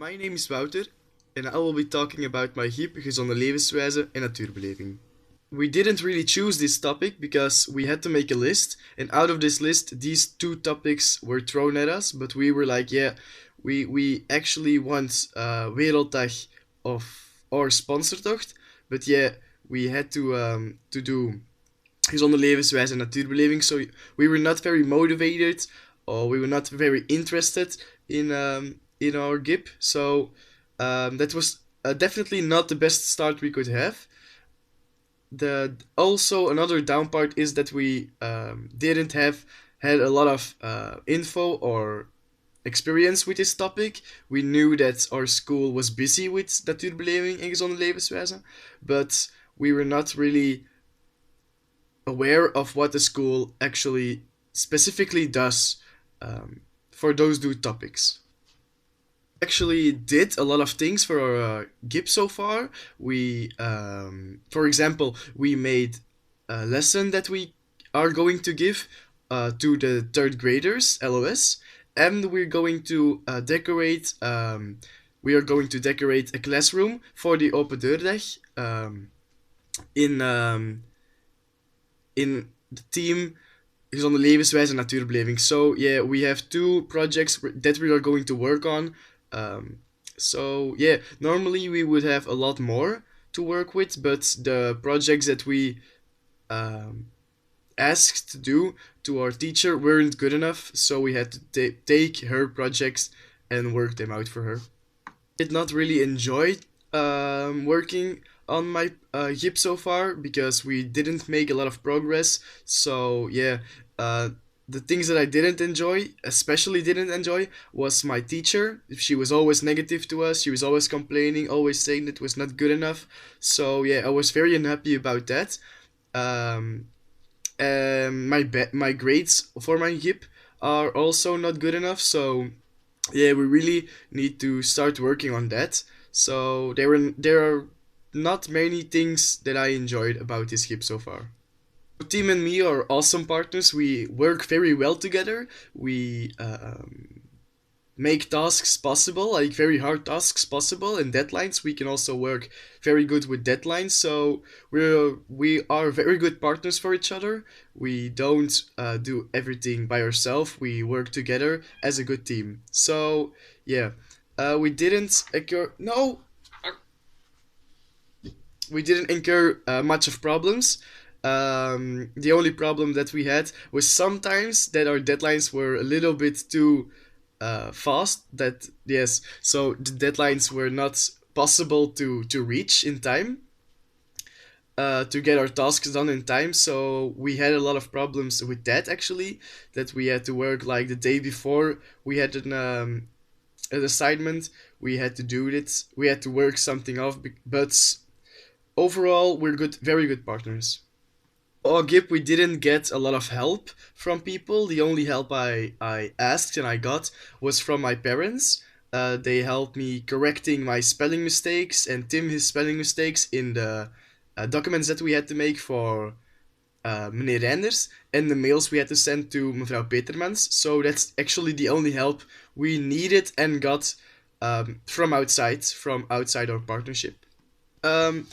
My name is Wouter and I will be talking about mijn giep gezonde levenswijze en natuurbeleving. We didn't really choose this topic because we had to make a list, and out of this list, these two topics were thrown at us. But we were like, yeah, we actually want Werelddag of our sponsortocht, but yeah, we had to do gezonde levenswijze en natuurbeleving. So we were not very motivated, or we were not very interested in our GIP. So that was definitely not the best start we could have. The also another down part is that we didn't have had a lot of info or experience with this topic. We knew that our school was busy with natuurbeleving en gezonde levenswijze, but we were not really aware of what the school actually specifically does for those two topics. Actually did a lot of things for our GIP so far. For example, we made a lesson that we are going to give to the third graders, LOS, and we're going to decorate. We are going to decorate a classroom for the Open Deurdag in the team gezonde levenswijze en natuurbeleving. So yeah, we have two projects that we are going to work on. So yeah, normally we would have a lot more to work with, but the projects that we asked to do to our teacher weren't good enough, so we had to take her projects and work them out for her. Did not really enjoy working on my hip so far because we didn't make a lot of progress. So yeah, the things that I didn't enjoy, especially didn't enjoy, was my teacher. She was always negative to us. She was always complaining, always saying that it was not good enough. So yeah, I was very unhappy about that. Um, my grades for my hip are also not good enough. So yeah, we really need to start working on that. So there are not many things that I enjoyed about this hip so far. Team and me are awesome partners. We work very well together. We make tasks possible, like very hard tasks possible, and deadlines. We can also work very good with deadlines. So we are very good partners for each other. We don't do everything by ourselves. We work together as a good team. So yeah, we didn't incur much of problems. The only problem that we had was sometimes that our deadlines were a little bit too fast. That yes, so the deadlines were not possible to reach in time. To get our tasks done in time, so we had a lot of problems with that actually. That we had to work like the day before we had an assignment. We had to do it. We had to work something off, but overall we're good, very good partners. OGIP, we didn't get a lot of help from people. The only help I asked and I got was from my parents. They helped me correcting my spelling mistakes and Tim his spelling mistakes in the documents that we had to make for meneer Reinders and the mails we had to send to mevrouw Petermans. So that's actually the only help we needed and got from outside our partnership. Um,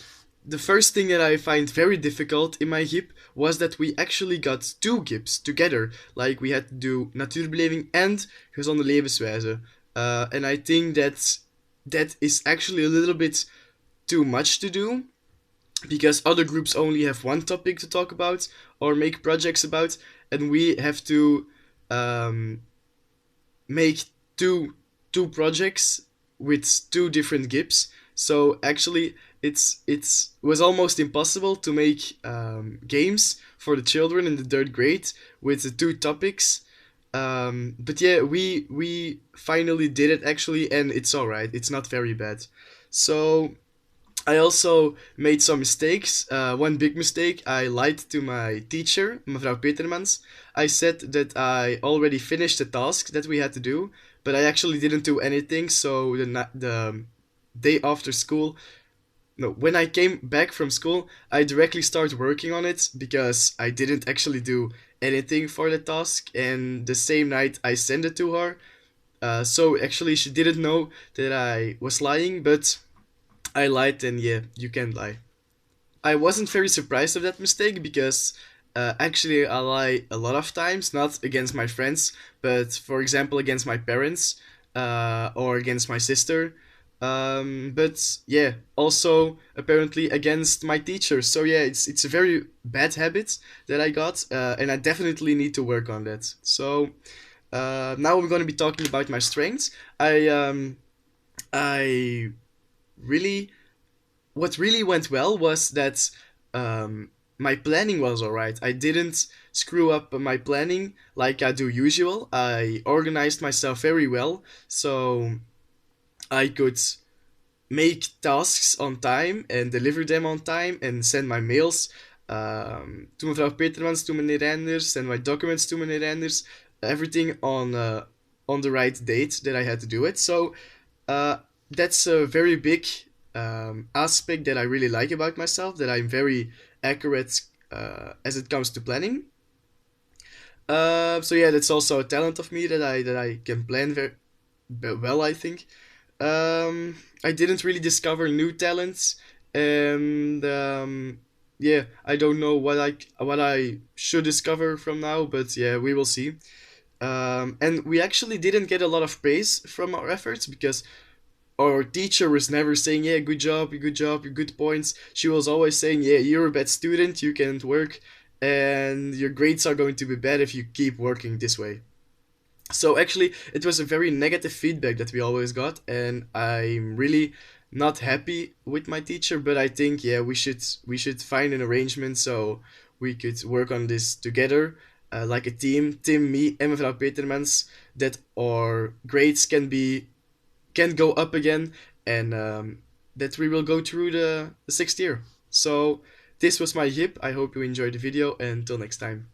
the first thing that I find very difficult in my GIP was that we actually got two GIPs together. Like we had to do natuurbeleving and gezonde levenswijze. And I think that is actually a little bit too much to do because other groups only have one topic to talk about or make projects about, and we have to make two projects with two different GIPs. So actually, it's was almost impossible to make games for the children in the third grade with the two topics. But yeah, we finally did it actually, and it's all right. It's not very bad. So I also made some mistakes. One big mistake, I lied to my teacher, mevrouw Petermans. I said that I already finished the task that we had to do, but I actually didn't do anything. So the day after school, no, when I came back from school, I directly started working on it because I didn't actually do anything for the task. And the same night I sent it to her, So actually, she didn't know that I was lying, but I lied, and yeah, you can lie. I wasn't very surprised of that mistake because actually I lie a lot of times, not against my friends, but for example against my parents or against my sister. But yeah, also apparently against my teachers. So yeah, it's a very bad habit that I got, and I definitely need to work on that. So now we're going to be talking about my strengths. I really what really went well was that my planning was alright. I didn't screw up my planning like I do usual. I organized myself very well, so I could make tasks on time and deliver them on time and send my mails to mevrouw Petermans, to meneer Reinders, send my documents to meneer Reinders, everything on the right date that I had to do it. So uh, that's a very big aspect that I really like about myself, that I'm very accurate as it comes to planning. So yeah, that's also a talent of me that I can plan very well, I think. I didn't really discover new talents, and yeah, I don't know what I should discover from now, but yeah, we will see. And we actually didn't get a lot of praise from our efforts because our teacher was never saying, "Yeah, good job, good points." She was always saying, "Yeah, you're a bad student, you can't work, and your grades are going to be bad if you keep working this way." So actually, it was a very negative feedback that we always got, and I'm really not happy with my teacher. But I think yeah, we should find an arrangement so we could work on this together, like a team, Tim, me, and mevrouw Petermans, that our grades can go up again, and that we will go through the sixth year. So this was my hip. I hope you enjoyed the video, and until next time.